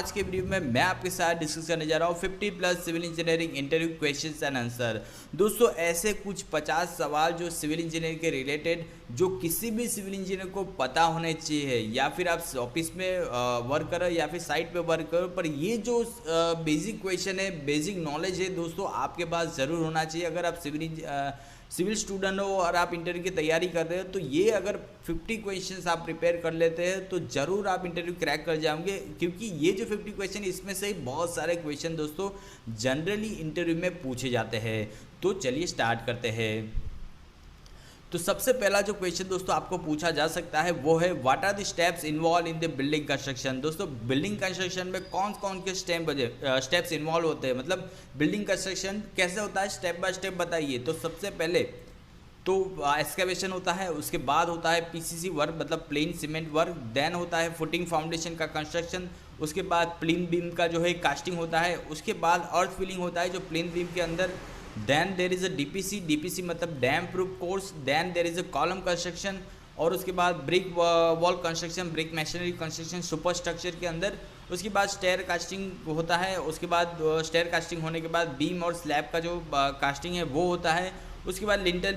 आज के वीडियो में मैं आपके साथ डिस्कस करने जा रहा हूँ 50 plus civil engineering interview questions and answer. दोस्तों ऐसे कुछ 50 सवाल जो सिविल इंजीनियरिंग के रिलेटेड जो किसी भी सिविल इंजीनियर को पता होने चाहिए, या फिर आप ऑफिस में वर्क करो या फिर साइट पे वर्क करो, पर ये जो बेसिक क्वेश्चन है, बेसिक नॉलेज है दोस्तों आपके पास ज़रूर होना चाहिए। अगर आप सिविल स्टूडेंट हो और आप इंटरव्यू की तैयारी कर रहे हो तो ये अगर 50 क्वेश्चंस आप प्रिपेयर कर लेते हैं तो ज़रूर आप इंटरव्यू क्रैक कर जाओगे, क्योंकि ये जो 50 क्वेश्चन इसमें से बहुत सारे क्वेश्चन दोस्तों जनरली इंटरव्यू में पूछे जाते हैं। तो चलिए स्टार्ट करते हैं। तो सबसे पहला जो क्वेश्चन दोस्तों आपको पूछा जा सकता है वो है what are the steps involve in the building construction. दोस्तों बिल्डिंग कंस्ट्रक्शन में कौन कौन के स्टेप्स इन्वॉल्व होते हैं, मतलब बिल्डिंग कंस्ट्रक्शन कैसे होता है, स्टेप बाय स्टेप बताइए। तो सबसे पहले तो एक्सकेवेशन होता है, उसके बाद होता है पीसीसी वर्क मतलब प्लेन सीमेंट वर्क, देन होता है फुटिंग फाउंडेशन का कंस्ट्रक्शन, उसके बाद प्लेन बीम का जो है कास्टिंग होता है, उसके बाद अर्थ फिलिंग होता है जो प्लेन बीम के अंदर, then there is a DPC मतलब damp proof course, then there is a column construction, और उसके बाद brick wall construction, brick masonry construction super structure के अंदर, उसके बाद स्टेयर कास्टिंग होता है, उसके बाद स्टेयर कास्टिंग होने के बाद बीम और स्लैब का जो कास्टिंग है वो होता है, उसके बाद लिंटल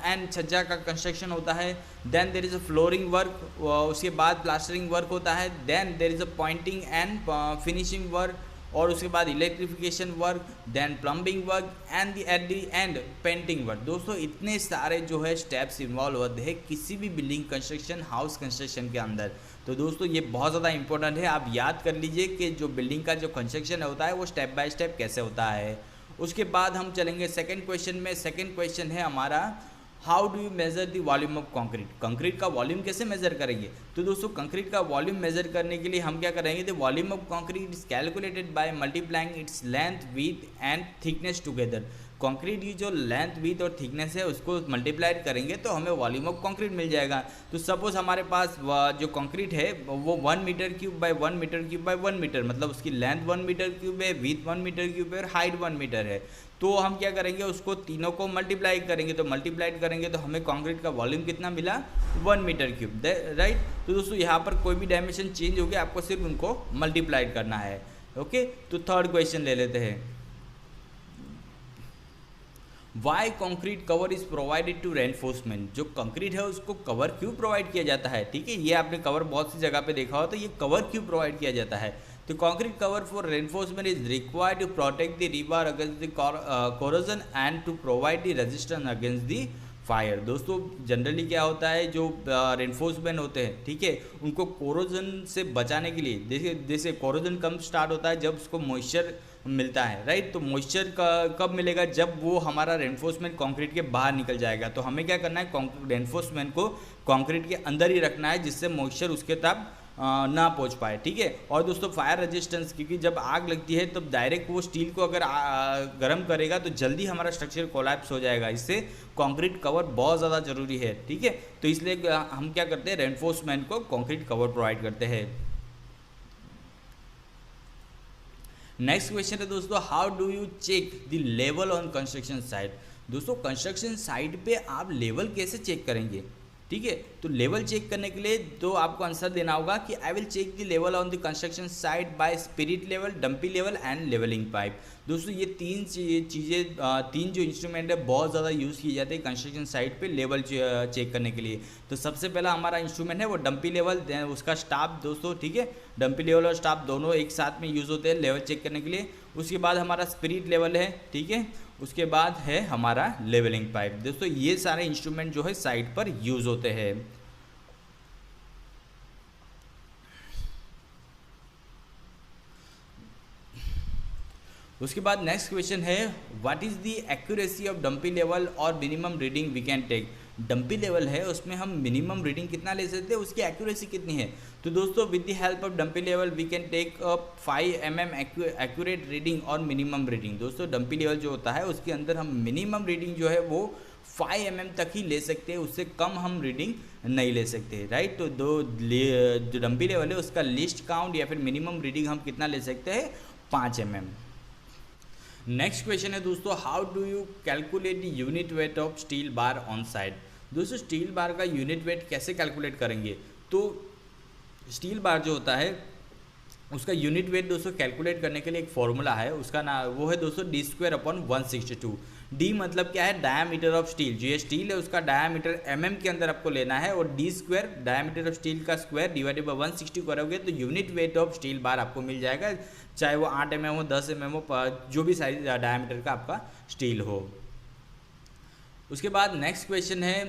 एंड छज्जा का कंस्ट्रक्शन होता है, then there is a flooring work, उसके बाद प्लास्टरिंग वर्क होता है, then there is a pointing and finishing work, और उसके बाद electrification work, then plumbing work and at the end painting work. दोस्तों इतने सारे जो है स्टेप्स इन्वॉल्व होते हैं किसी भी बिल्डिंग कंस्ट्रक्शन, हाउस कंस्ट्रक्शन के अंदर। तो दोस्तों ये बहुत ज़्यादा इंपॉर्टेंट है, आप याद कर लीजिए कि जो बिल्डिंग का जो कंस्ट्रक्शन होता है वो स्टेप बाय स्टेप कैसे होता है। उसके बाद हम चलेंगे सेकेंड क्वेश्चन में। सेकेंड क्वेश्चन है हमारा how do you measure the volume of concrete. Concrete का वॉल्यूम कैसे मेजर करेंगे। तो दोस्तों कंक्रीट का वॉल्यूम मेजर करने के लिए हम क्या करेंगे, the volume of concrete is calculated by multiplying its length with and thickness together. Concrete की जो लेंथ विथ और थिकनेस है उसको मल्टीप्लाइड करेंगे तो हमें वॉल्यूम ऑफ कंक्रीट मिल जाएगा। तो सपोज हमारे पास जो कंक्रीट है वो 1 meter cube by 1 meter cube by 1 meter, मतलब उसकी लेंथ 1 मीटर क्यूब है, विथ 1 मीटर क्यूब है और हाइट 1 मीटर है। तो हम क्या करेंगे, उसको तीनों को मल्टीप्लाई करेंगे, तो मल्टीप्लाइड करेंगे तो हमें कंक्रीट का वॉल्यूम कितना मिला, 1 मीटर क्यूब, राइट। तो दोस्तों यहाँ पर कोई भी डायमेंशन चेंज हो गया, आपको सिर्फ उनको मल्टीप्लाइड करना है। ओके, तो थर्ड क्वेश्चन ले लेते हैं। Why concrete cover is provided to reinforcement. जो कंक्रीट है उसको कवर क्यों प्रोवाइड किया जाता है, ठीक है, ये आपने कवर बहुत सी जगह पे देखा हो, तो ये कवर क्यों प्रोवाइड किया जाता है। तो concrete cover for reinforcement is required to protect the river against the corrosion and to provide the resistance against the fire. दोस्तों जनरली क्या होता है, जो रेनफोर्समेंट होते हैं, ठीक है, उनको कोरोजन से बचाने के लिए, जैसे कोरोजन कब स्टार्ट होता है, जब उसको मॉइस्चर मिलता है, राइट। तो मॉइस्चर कब मिलेगा, जब वो हमारा रेनफोर्समेंट कंक्रीट के बाहर निकल जाएगा। तो हमें क्या करना है, रेनफोर्समेंट को कंक्रीट के अंदर ही रखना है जिससे मॉइस्चर उसके तक ना पहुंच पाए, ठीक है। और दोस्तों फायर रेजिस्टेंस, क्योंकि जब आग लगती है तब डायरेक्ट वो स्टील को अगर गर्म करेगा तो जल्दी हमारा स्ट्रक्चर कोलैप्स हो जाएगा, इससे कंक्रीट कवर बहुत ज़्यादा जरूरी है, ठीक है। तो इसलिए हम क्या करते हैं, रेनफोर्समेंट को कंक्रीट कवर प्रोवाइड करते हैं। नेक्स्ट क्वेश्चन है दोस्तों, how do you check the level on construction site. दोस्तों कंस्ट्रक्शन साइट पे आप लेवल कैसे चेक करेंगे, ठीक है। तो लेवल चेक करने के लिए तो आपको आंसर देना होगा कि I will check the level on the construction site by spirit level, dumpy level and levelling pipe. दोस्तों ये तीन जो इंस्ट्रूमेंट है बहुत ज़्यादा यूज़ किए जाते हैं कंस्ट्रक्शन साइट पे लेवल चेक करने के लिए। तो सबसे पहला हमारा इंस्ट्रूमेंट है वो डंपी लेवल, उसका स्टाफ दोस्तों, ठीक है, डंपी लेवल और स्टाफ दोनों एक साथ में यूज़ होते हैं लेवल चेक करने के लिए। उसके बाद हमारा स्पिरिट लेवल है, ठीक है, उसके बाद है हमारा लेवलिंग पाइप। दोस्तों ये सारे इंस्ट्रूमेंट जो है साइट पर यूज़ होते हैं। उसके बाद नेक्स्ट क्वेश्चन है what is the accuracy of dumpy level और minimum reading we can take. Dumpy level है उसमें हम मिनिमम रीडिंग कितना ले सकते हैं, उसकी एक्यूरेसी कितनी है। तो दोस्तों with the help of dumpy level we can take 5 mm accurate reading और मिनिमम रीडिंग। दोस्तों डंपी लेवल जो होता है उसके अंदर हम मिनिमम रीडिंग जो है वो 5 mm तक ही ले सकते हैं, उससे कम हम रीडिंग नहीं ले सकते, राइट। तो जो डंपी लेवल है उसका लिस्ट काउंट या फिर मिनिमम रीडिंग हम कितना ले सकते हैं, 5 mm। नेक्स्ट क्वेश्चन है दोस्तों, how do you calculate the unit weight of steel bar on site. दोस्तों स्टील बार का यूनिट वेट कैसे कैलकुलेट करेंगे। तो स्टील बार जो होता है उसका यूनिट वेट दोस्तों कैलकुलेट करने के लिए एक फॉर्मूला है, उसका ना वो है दोस्तों d² / 162। डी मतलब क्या है, डायामीटर ऑफ स्टील। जो ये स्टील है उसका डायामीटर के अंदर आपको लेना है, और d² डायामीटर ऑफ स्टील का स्क्वायर डिवाइडेड बाय 160 करोगे तो unit weight of steel bar आपको मिल जाएगा, चाहे वो 8 mm हो, 10 mm हो, जो भी साइज डायामीटर का आपका स्टील हो। उसके बाद नेक्स्ट क्वेश्चन है,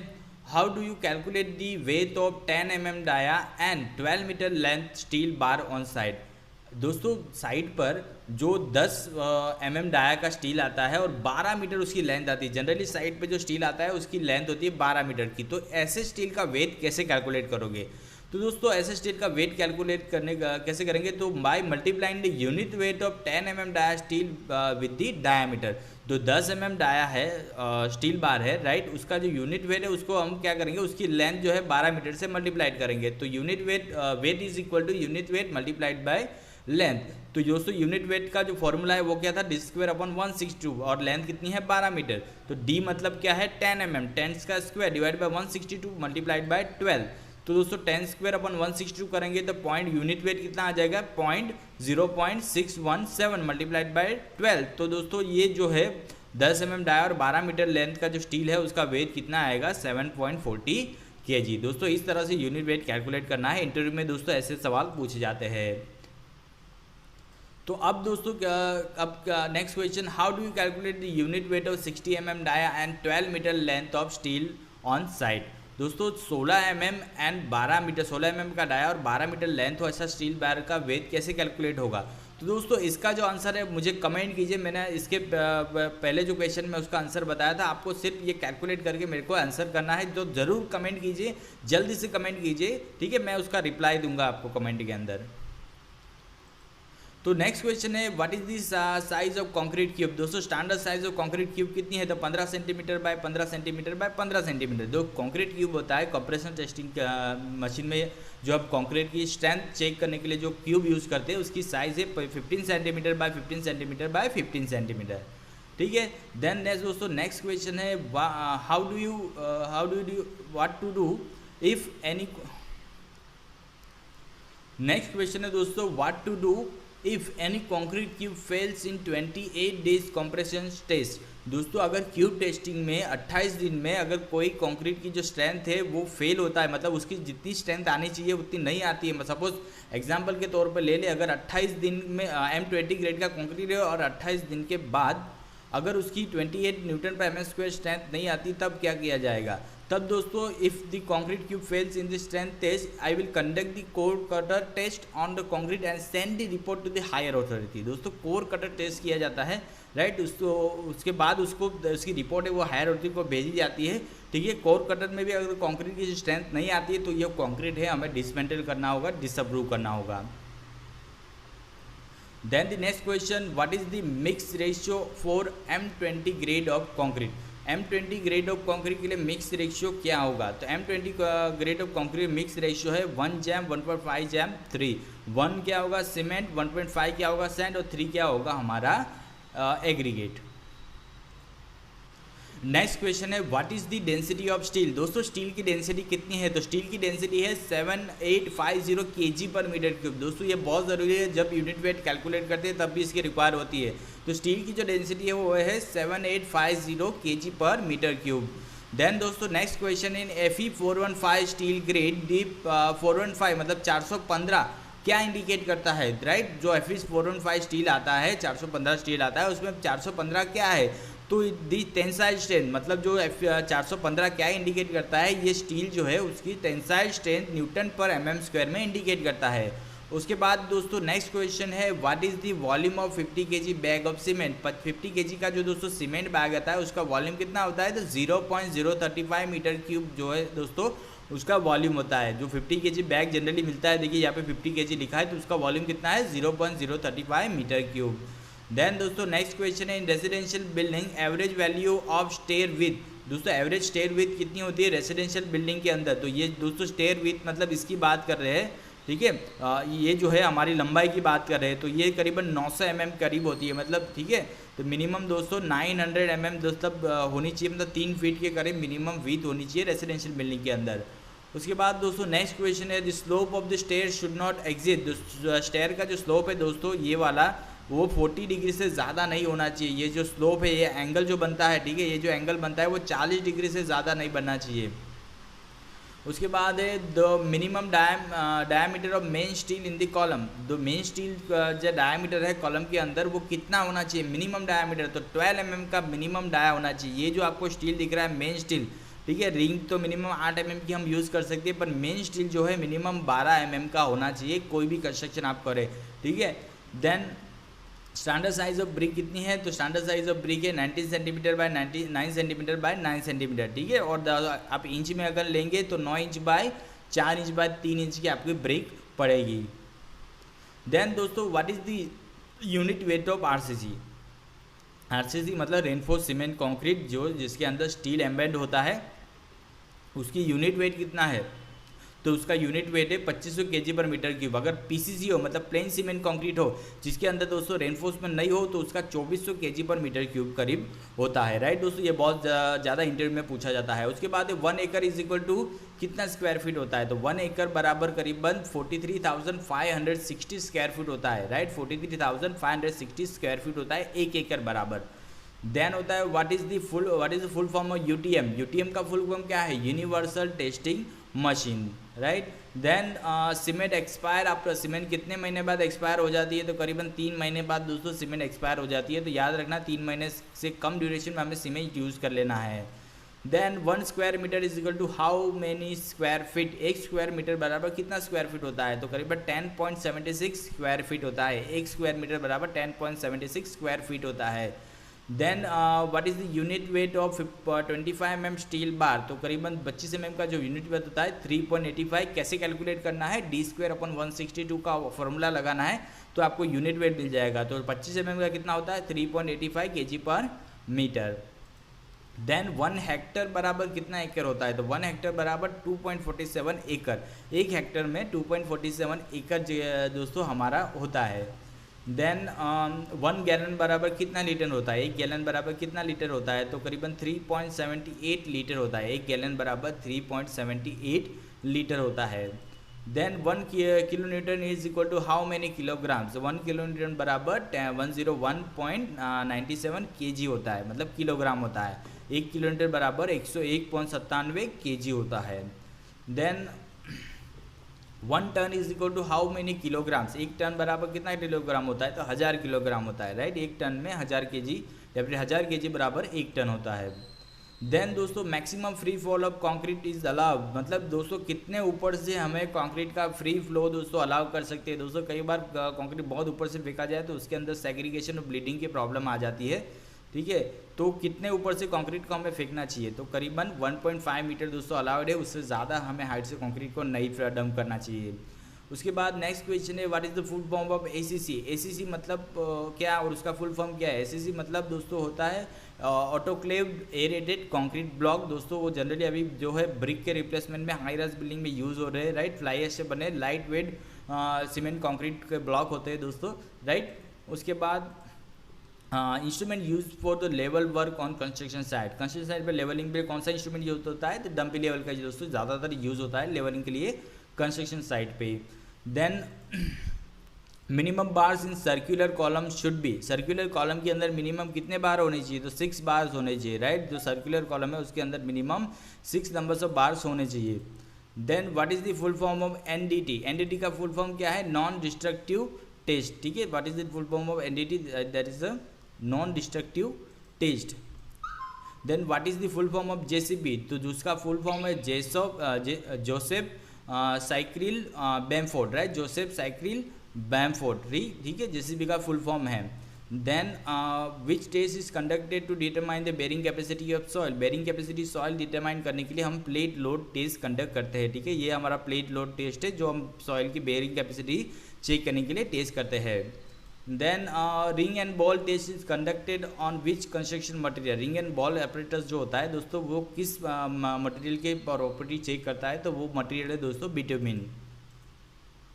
how do you calculate the weight of 10 mm dia and 12 metre length steel bar on site. दोस्तों साइड पर जो 10 mm डाया का स्टील आता है और 12 मीटर उसकी लेंथ आती है। जनरली साइड पे जो स्टील आता है उसकी लेंथ होती है 12 मीटर की। तो ऐसे स्टील का वेट कैसे कैलकुलेट करोगे? तो दोस्तों ऐसे स्टील का वेट कैलकुलेट करने का कैसे करेंगे, तो by multiplying the unit weight of 10 mm dia steel with the diameter. तो 10 mm डाया है स्टील बार है, राइट, उसका जो यूनिट वेट है उसको हम क्या करेंगे, उसकी लेंथ जो है 12 मीटर से मल्टीप्लाइड करेंगे। तो unit weight is equal to unit weight multiplied by length. तो दोस्तों यूनिट वेट का जो फॉर्मूला है वो क्या था, d²/162, और लेंथ कितनी है 12 मीटर। तो d मतलब क्या है 10 mm, 10 का square divide by 162 multiplied by 12। तो दोस्तों 10² / 162 करेंगे तो पॉइंट यूनिट वेट कितना आ जाएगा, 0.617 मल्टीप्लाइड बाय 12। तो दोस्तों ये जो है 10 mm डाया और 12 मीटर लेंथ का जो स्टील है उसका वेट कितना आएगा, 7.40 kg। दोस्तों इस तरह से यूनिट वेट कैलकुलेट करना है। इंटरव्यू में दोस्तों ऐसे सवाल पूछे जाते हैं। तो अब दोस्तों next question, how do you calculate the unit weight of 60 mm dia and 12 metre length of steel on site. दोस्तों 16 mm एंड 12 मीटर, 16 mm का डाया और 12 मीटर लेंथ हो ऐसा स्टील बार का वेट कैसे कैलकुलेट होगा? तो दोस्तों इसका जो आंसर है मुझे कमेंट कीजिए। मैंने इसके पहले जो क्वेश्चन में उसका आंसर बताया था, आपको सिर्फ ये कैलकुलेट करके मेरे को आंसर करना है। तो ज़रूर कमेंट कीजिए, जल्दी से कमेंट कीजिए, ठीक है, मैं उसका रिप्लाई दूंगा आपको कमेंट के अंदर। तो नेक्स्ट क्वेश्चन है, what is the size of concrete cube. दोस्तों standard size of concrete cube कितनी है, तो 15 centimetre by 15 centimetre by 15 centimetre. जो कंक्रीट क्यूब होता है कंप्रेशन टेस्टिंग मशीन में जो आप कंक्रीट की स्ट्रेंथ चेक करने के लिए जो क्यूब यूज़ करते हैं उसकी साइज है 15 centimetre by 15 centimetre by 15 centimetre, ठीक है। देन नेक्स्ट दोस्तों नेक्स्ट क्वेश्चन है, how do you what to do if any. Next question है दोस्तों, what to do if any concrete cube fails in 28 days compression test. दोस्तों अगर cube testing में 28 दिन में अगर कोई कंक्रीट की जो स्ट्रेंथ है वो फेल होता है, मतलब उसकी जितनी स्ट्रेंथ आनी चाहिए उतनी नहीं आती है। सपोज एग्जांपल के तौर पर ले ले, अगर 28 दिन में M20 ग्रेड का कंक्रीट है और 28 दिन के बाद अगर उसकी 28 Nm/m² स्ट्रेंथ नहीं आती, तब क्या किया जाएगा? तब दोस्तों if the concrete cube fails in the strength test, I will conduct the core cutter test on the concrete and send the report to the higher authority. दोस्तों कोर कटर टेस्ट किया जाता है, राइट, उसके बाद उसको उसकी report है वो हायर अथॉरिटी को भेजी जाती है, ठीक है। कोर कटर में भी अगर कंक्रीट की स्ट्रेंथ नहीं आती है तो ये कंक्रीट है हमें डिसमेंटल करना होगा, डिसअप्रूव करना होगा। Then the next question, what is the mix ratio for M20 grade of concrete? M20 grade of concrete के लिए मिक्स रेशियो क्या होगा? तो M20 grade of concrete mix ratio है 1 जैम 1.5 जैम 3। 1 क्या होगा सीमेंट, 1.5 क्या होगा सैंड और 3 क्या होगा हमारा एग्रीगेट। नेक्स्ट क्वेश्चन है, what is the density of steel. दोस्तों स्टील की डेंसिटी कितनी है? तो स्टील की डेंसिटी है 7850 kg/m³। दोस्तों ये बहुत ज़रूरी है, जब यूनिट वेट कैलकुलेट करते हैं तब भी इसकी रिक्वायर होती है। तो स्टील की जो डेंसिटी है वो है 7850 kg/m³। देन दोस्तों next question in Fe 415 steel grade D 415 मतलब 415 क्या इंडिकेट करता है, राइट। जो Fe 415 स्टील आता है 415 स्टील आता है उसमें 415 क्या है, तो दी टेंसाइल स्ट्रेंथ मतलब जो 415 क्या इंडिकेट करता है, ये स्टील जो है उसकी टेंसाइल स्ट्रेंथ Nm/mm² में इंडिकेट करता है। उसके बाद दोस्तों नेक्स्ट क्वेश्चन है, what is the volume of 50 kg bag of cement. 50 kg का जो दोस्तों सीमेंट बैग आता है उसका वॉल्यूम कितना होता है, तो 0.035 मीटर क्यूब जो है दोस्तों उसका वॉल्यूम होता है। जो 50 kg बैग जनरली मिलता है, देखिए यहाँ पे 50 kg लिखा है तो उसका वॉल्यूम कितना है 0.035 मीटर क्यूब। देन दोस्तों नेक्स्ट क्वेश्चन है, in residential building average value of stair width. दोस्तों एवरेज स्टेयर विथ कितनी होती है रेजिडेंशियल बिल्डिंग के अंदर, तो ये दोस्तों स्टेयर विथ मतलब इसकी बात कर रहे हैं, ठीक है। ये जो है हमारी लंबाई की बात कर रहे हैं, तो ये करीबन 900 mm करीब होती है, मतलब ठीक है। तो मिनिमम दोस्तों 900 mm दोस्तों होनी चाहिए, मतलब 3 फीट के करीब मिनिमम विथ होनी चाहिए रेजिडेंशियल बिल्डिंग के अंदर। उसके बाद दोस्तों नेक्स्ट क्वेश्चन है, the slope of the stair should not exit. Stair का जो स्लोप है दोस्तों ये वाला, वो 40 डिग्री से ज़्यादा नहीं होना चाहिए। ये जो स्लोप है, ये एंगल जो बनता है, ठीक है, ये जो एंगल बनता है वो 40 डिग्री से ज़्यादा नहीं बनना चाहिए। उसके बाद है the minimum diameter of main steel in the column. The main steel जो डायमीटर है कॉलम के अंदर वो कितना होना चाहिए, मिनिमम डायमीटर, तो 12 mm का मिनिमम डाया होना चाहिए। ये जो आपको स्टील दिख रहा है मेन स्टील, ठीक है, रिंग तो मिनिमम 8 mm की हम यूज़ कर सकते हैं, पर मेन स्टील जो है मिनिमम 12 mm का होना चाहिए कोई भी कंस्ट्रक्शन आप करें, ठीक है। Then standard size of brick कितनी है, तो स्टैंडर्ड साइज ऑफ ब्रिक है 19 centimetre by 9 centimetre by 9 centimetre, ठीक है। और आप इंच में अगर लेंगे तो 9 inch by 4 inch by 3 inch की आपकी ब्रिक पड़ेगी। देन दोस्तों what is the unit weight of RCC. RCC मतलब रेनफोर्स सीमेंट कंक्रीट, जो जिसके अंदर स्टील एम्बेड होता है, उसकी यूनिट वेट कितना है, तो उसका यूनिट वेट है 2500 kg पर मीटर क्यूब। अगर पीसीसी हो मतलब प्लेन सीमेंट कंक्रीट हो, जिसके अंदर दोस्तों रेनफोर्समेंट नहीं हो, तो उसका 2400 kg पर मीटर क्यूब करीब होता है, राइट दोस्तों। ये बहुत ज़्यादा इंटरव्यू में पूछा जाता है। उसके बाद 1 एकड़ इज इक्वल टू कितना स्क्वायर फीट होता है, तो 1 एकड़ बराबर करीबन 43,560 स्क्वायर फीट होता है, राइट। 43,560 स्क्वायर फीट होता है 1 एकड़ बराबर। देन होता है what is the full form of UTM. UTM का फुल फॉर्म क्या है, universal testing machine, right. Then cement expire after, cement कितने महीने बाद एक्सपायर हो जाती है, तो करीबन 3 महीने बाद दोस्तों सीमेंट एक्सपायर हो जाती है। तो याद रखना 3 महीने से कम ड्यूरेशन में हमें सीमेंट यूज़ कर लेना है। Then 1 square metre is equal to how many square feet. 1 square metre बराबर कितना स्क्वायर फीट होता है, तो करीबन 10.76 स्क्वायर फीट होता है। 1 स्क्वायर मीटर बराबर 10.76 स्क्वायर फीट होता है। Then what is the unit weight of 25 mm steel bar, तो करीबन 25 mm का जो यूनिट वेट होता है 3.85। कैसे कैलकुलेट करना है, d²/162 का फॉर्मूला लगाना है, तो आपको यूनिट वेट मिल जाएगा। तो 25 mm का कितना होता है 3.85 kg पर मीटर। देन 1 हेक्टर बराबर कितना एकड़ होता है, तो 1 हेक्टर बराबर 2.47 एकड़। 1 हेक्टर में 2.47 एकड़ दोस्तों हमारा होता है। देन 1 गैलन बराबर कितना लीटर होता है, 1 गैलन बराबर कितना लीटर होता है, तो करीबन 3.78 लीटर होता है। 1 गैलन बराबर 3.78 लीटर होता है। Then 1 kilonewton is equal to how many kilograms. 1 kilonewton बराबर 101.97 kg होता है, मतलब किलोग्राम होता है। 1 किलो न्यूटन बराबर 101.97 kg होता है। Then 1 tonne is equal to how many kilograms. 1 tonne बराबर कितना किलोग्राम होता है, तो 1000 किलोग्राम होता है, राइट। 1 टन में 1000 kg या फिर 1000 kg बराबर 1 टन होता है। देन दोस्तों maximum free fall of concrete is allow, मतलब दोस्तों कितने ऊपर से हमें कंक्रीट का फ्री फ्लो दोस्तों अलाउ कर सकते हैं। दोस्तों कई बार कंक्रीट बहुत ऊपर से फेंका जाए तो उसके अंदर सेग्रीगेशन और ब्लीडिंग की प्रॉब्लम आ जाती है, ठीक है। तो कितने ऊपर से कंक्रीट को हमें फेंकना चाहिए, तो करीबन 1.5 मीटर दोस्तों अलाउड है, उससे ज़्यादा हमें हाइट से कंक्रीट को नहीं डंप करना चाहिए। उसके बाद नेक्स्ट क्वेश्चन है what is the full form of ACC. ACC मतलब क्या और उसका फुल फॉर्म क्या है। एसीसी मतलब दोस्तों होता है ऑटोक्लेव्ड एरेटेड कंक्रीट ब्लॉक। दोस्तों वो जनरली अभी जो है ब्रिक के रिप्लेसमेंट में हाई राइज बिल्डिंग में यूज़ हो रहे हैं, राइट। फ्लाई ऐश से बने लाइट वेट सीमेंट कंक्रीट के ब्लॉक होते हैं दोस्तों, राइट। उसके बाद instrument use for the level work on construction site. Construction site पर लेवलिंग पे कौन सा इंस्ट्रूमेंट यूज होता है, तो डंपी लेवल का दोस्तों ज़्यादातर यूज होता है लेवलिंग के लिए कंस्ट्रक्शन साइट पे। Then minimum bars in circular column should be. Circular column के अंदर मिनिमम कितने बार होने चाहिए, तो 6 बार्स होने चाहिए, राइट। जो सर्कुलर कॉलम है उसके अंदर मिनिमम 6 नंबर्स ऑफ बार्स होने चाहिए। Then what is the full form of NDT. NDT का फुल फॉर्म क्या है, नॉन डिस्ट्रक्टिव टेस्ट, ठीक है। What is the full form of NDT, that is a non destructive test. Then what is the full form of JCB, तो जिसका full form है Joseph Cyril Bamford, right. Joseph Cyril Bamford, ठीक है, JCB का full form है। Then which test is conducted to determine the bearing capacity of soil. Bearing capacity soil determine करने के लिए हम प्लेट लोड टेस्ट कंडक्ट करते हैं, ठीक है। ये हमारा प्लेट लोड टेस्ट है जो हम सॉइल की बेरिंग कैपेसिटी चेक करने के लिए टेस्ट करते हैं। Then ring and ball test is conducted on which construction material. Ring and ball operators जो होता है दोस्तों वो किस मटेरियल के प्रॉपर्टी चेक करता है, तो वो मटेरियल है दोस्तों बिटुमिन।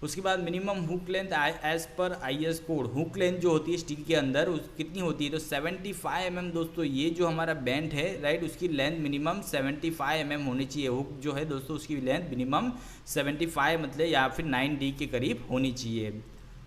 उसके बाद मिनिमम हुक लेंथ एज पर IS कोड, हुक लेंथ जो होती है स्टील के अंदर उस कितनी होती है, तो 75 mm दोस्तों। ये जो हमारा बेंट है राइट, उसकी लेंथ मिनिमम 75 mm होनी चाहिए। हुक जो है दोस्तों उसकी लेंथ मिनिमम 75 मतलब या फिर 9D के करीब होनी चाहिए।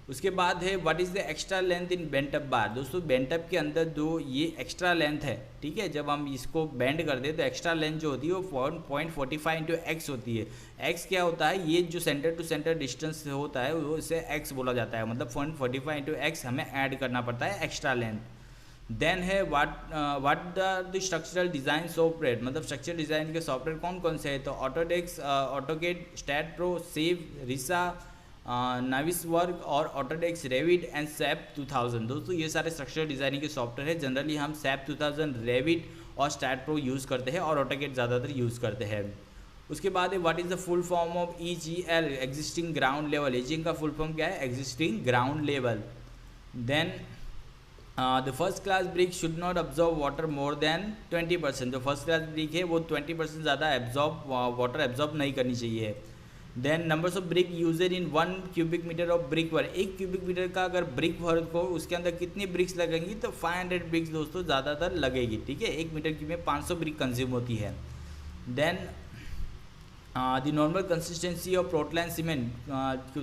उसके बाद है what is the extra length in bent up bar. दोस्तों बेंट अप के अंदर जो ये एक्स्ट्रा लेंथ है, ठीक है, जब हम इसको बेंड करते हैं तो एक्स्ट्रा लेंथ जो होती है वो 0.45 इंटू एक्स होती है। एक्स क्या होता है, ये जो सेंटर टू सेंटर डिस्टेंस होता है वो इसे एक्स बोला जाता है, मतलब 0.45 इंटू एक्स हमें ऐड करना पड़ता है एक्स्ट्रा लेंथ। देन है what the structural design software, मतलब स्ट्रक्चरल डिज़ाइन के सॉफ्टवेयर कौन कौन से हैं, तो Autodesk, AutoCAD, stat pro, save, रिसा, नाविसवर्क और ऑटोडेस्क, रेविट एंड सैप 2000। दोस्तों ये सारे स्ट्रक्चरल डिज़ाइनिंग के सॉफ्टवेयर है। जनरली हम सैप 2000, रेविट और स्टैट प्रो यूज़ करते हैं और ऑटोकेड ज़्यादातर यूज़ करते हैं। उसके बाद है what is the full form of EGL, existing ground level. एजिंग का फुल फॉर्म क्या है, existing ground level. Then the first class brick should not absorb water more than 20%। जो फर्स्ट क्लास ब्रिक है वो 20% ज़्यादा वाटर एब्जॉर्ब नहीं करनी चाहिए। Then numbers of brick user in 1 cubic metre of brick work. 1 cubic metre का अगर brick work हो उसके अंदर कितनी ब्रिक्स लगेंगी, तो 500 ब्रिक्स दोस्तों ज़्यादातर लगेगी, ठीक है। 1 मीटर की में 500 ब्रिक कंज्यूम होती है। Then the normal consistency of Portland cement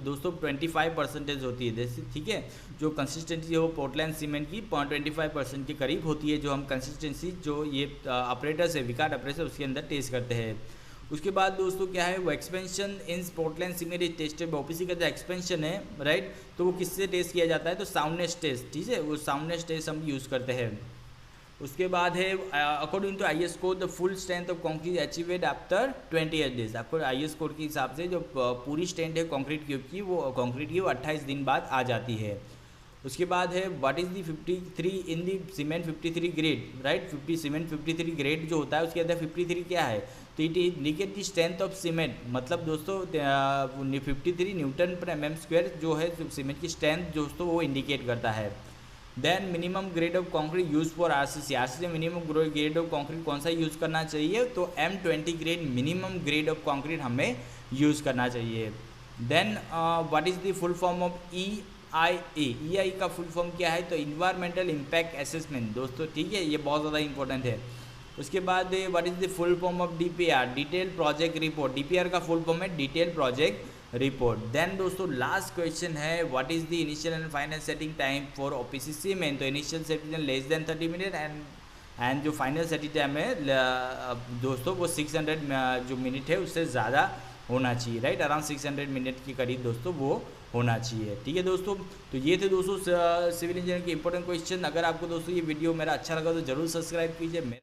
दोस्तों 25% होती है, जैसे ठीक है, जो कंसिस्टेंसी है वो पोर्टलैंड सीमेंट की 25% के करीब होती है, जो हम कंसिस्टेंसी जो ये ऑपरेटर्स है, विकार्ड ऑपरेटर उसके अंदर टेस्ट करते हैं। उसके बाद दोस्तों क्या है, वो expansion in Portland cement is tested. OPC का जो एक्सपेंशन है राइट, तो वो किससे टेस्ट किया जाता है, तो साउंडनेस टेस्ट, ठीक है, वो साउंडनेस टेस्ट हम यूज़ करते हैं। उसके बाद है according to IS code the full strength of concrete achieved after 28 days. आपको IS कोड के हिसाब से जो पूरी स्ट्रेंथ है कंक्रीट क्यूब की वो कंक्रीट की वो 28 दिन बाद आ जाती है। उसके बाद है what is the 53 in the cement 53 grade right, cement 53 grade जो होता है उसके अंदर 53 क्या है, तो it indicate the strength of cement, मतलब दोस्तों 53 न्यूटन पर mm² जो है सीमेंट की स्ट्रेंथ दोस्तों वो इंडिकेट करता है। Then minimum grade of concrete use for RCC minimum grade of concrete कौन सा यूज़ करना चाहिए, तो M20 grade minimum grade of concrete हमें यूज़ करना चाहिए। Then what is the full form of EIA का फुल फॉर्म क्या है, तो इन्वायरमेंटल इम्पैक्ट असेसमेंट दोस्तों, ठीक है, ये बहुत ज़्यादा इंपॉर्टेंट है। उसके बाद what is the full form of DPR, detail project report. DPR का फुल फॉर्म है डिटेल प्रोजेक्ट रिपोर्ट। देन दोस्तों लास्ट क्वेश्चन है what is the initial and final setting time for OPC cement. तो initial setting time less than 30 minute and जो final setting time है दोस्तों वो 600 जो मिनट है उससे ज़्यादा होना चाहिए राइट, अराउंड 600 मिनट के करीब दोस्तों वो होना चाहिए, ठीक है दोस्तों। तो ये थे दोस्तों सिविल इंजीनियरिंग के इंपॉर्टेंट क्वेश्चन। अगर आपको दोस्तों ये वीडियो मेरा अच्छा लगा तो जरूर सब्सक्राइब कीजिए।